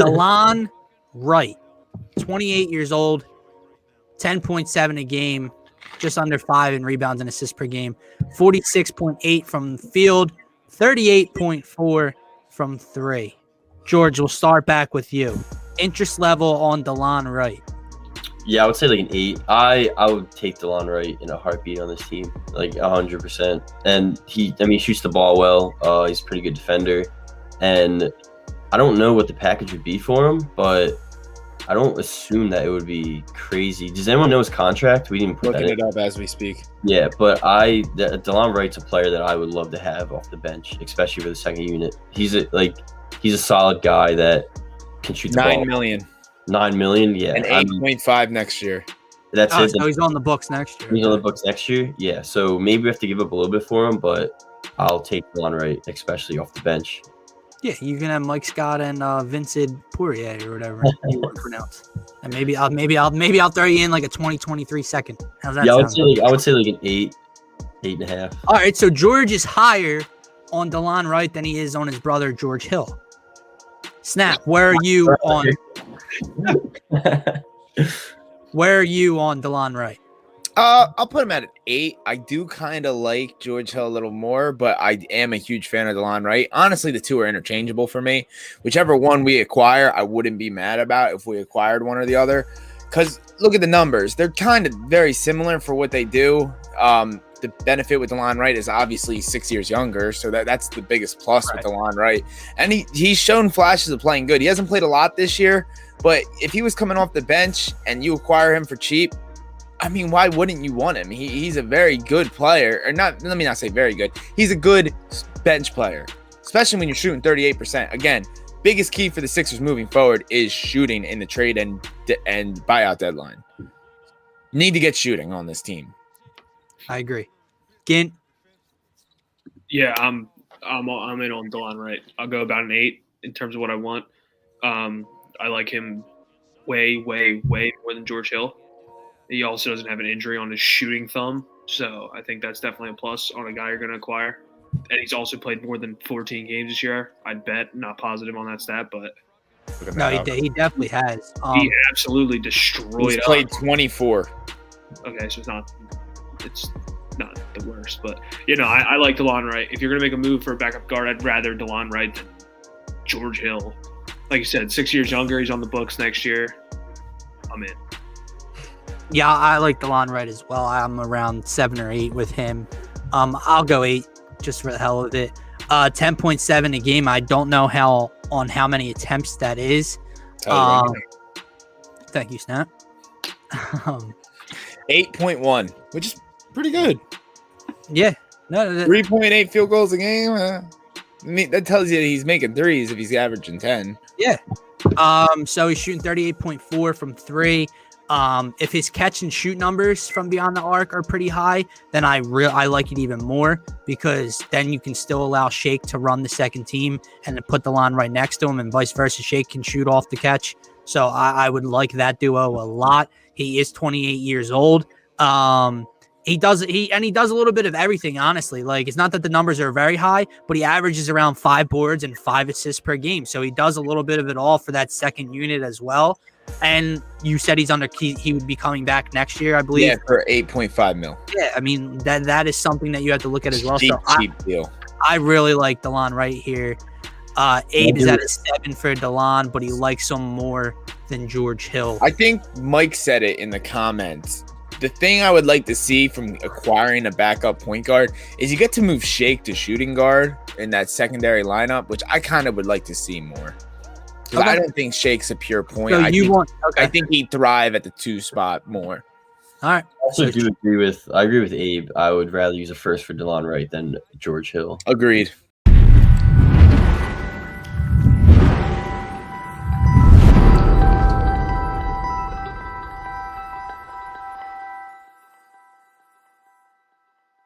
Delon Wright, 28 years old, 10.7 a game, just under 5 in rebounds and assists per game, 46.8 from the field, 38.4 from 3. George, we'll start back with you. Interest level on Delon Wright. Yeah, I would say like an 8. I would take Delon Wright in a heartbeat on this team, like 100%. And he shoots the ball well. He's a pretty good defender. And I don't know what the package would be for him, but I don't assume that it would be crazy. Does anyone know his contract? We didn't put Looking that in. it up as we speak. Yeah, but Delon Wright's a player that I would love to have off the bench, especially for the second unit. He's a solid guy that can shoot the ball. $9 million. $9 million, yeah. And 8.5 next year. That's it. So he's on the books next year. He's on the books next year, yeah. So maybe we have to give up a little bit for him, but I'll take Delon Wright, especially off the bench. Yeah, you can have Mike Scott and Vincent Poirier or whatever you want to pronounce. And maybe I'll throw you in like a 20-23 second. How's that sound? I would say like an 8, 8.5. All right, so George is higher on Delon Wright than he is on his brother George Hill. Snap, where are you on Delon Wright? I'll put him at an 8. I do kind of like George Hill a little more, but I am a huge fan of Delon Wright. Honestly, the two are interchangeable for me. Whichever one we acquire, I wouldn't be mad about if we acquired one or the other. Because look at the numbers. They're kind of very similar for what they do. The benefit with Delon Wright is obviously 6 years younger, so that's the biggest plus with Delon Wright. And he's shown flashes of playing good. He hasn't played a lot this year, but if he was coming off the bench and you acquire him for cheap, I mean, why wouldn't you want him? He's a very good player, or not. Let me not say very good. He's a good bench player, especially when you're shooting 38%. Again, biggest key for the Sixers moving forward is shooting in the trade and buyout deadline. Need to get shooting on this team. I agree. Gint? Yeah, I'm in on Delon Wright. I'll go about an 8 in terms of what I want. I like him way, way, way more than George Hill. He also doesn't have an injury on his shooting thumb, so I think that's definitely a plus on a guy you're going to acquire. And he's also played more than 14 games this year. I'd bet. Not positive on that stat, but no, he definitely has. He absolutely destroyed. He's played 24. Okay, so it's not the worst, but I like Delon Wright. If you're going to make a move for a backup guard, I'd rather Delon Wright than George Hill. Like you said, 6 years younger. He's on the books next year. I'm in. Yeah, I like Delon Wright as well. I'm around 7 or 8 with him. I'll go 8 just for the hell of it. 10.7 a game. I don't know how many attempts that is. Thank you, Snap. 8.1, which is pretty good. Yeah. No, 3.8 field goals a game. I mean, that tells you that he's making threes if he's averaging 10. Yeah. So he's shooting 38.4 from 3. If his catch and shoot numbers from beyond the arc are pretty high, then I like it even more, because then you can still allow Shake to run the second team and then put Delon right next to him, and vice versa. Shake can shoot off the catch. So I would like that duo a lot. He is 28 years old. He does a little bit of everything, honestly. Like, it's not that the numbers are very high, but he averages around 5 boards and 5 assists per game. So he does a little bit of it all for that second unit as well. And you said he would be coming back next year, I believe. Yeah, for 8.5 mil. Yeah, I mean, that is something that you have to look at as well. Cheap deal. I really like Delon right here. Abe is at a 7 for Delon, but he likes him more than George Hill. I think Mike said it in the comments. The thing I would like to see from acquiring a backup point guard is you get to move Shake to shooting guard in that secondary lineup, which I kind of would like to see more. Because I don't think Shake's a pure point. So I think he'd thrive at the 2 spot more. All right. I agree with Abe. I would rather use a first for Delon Wright than George Hill. Agreed.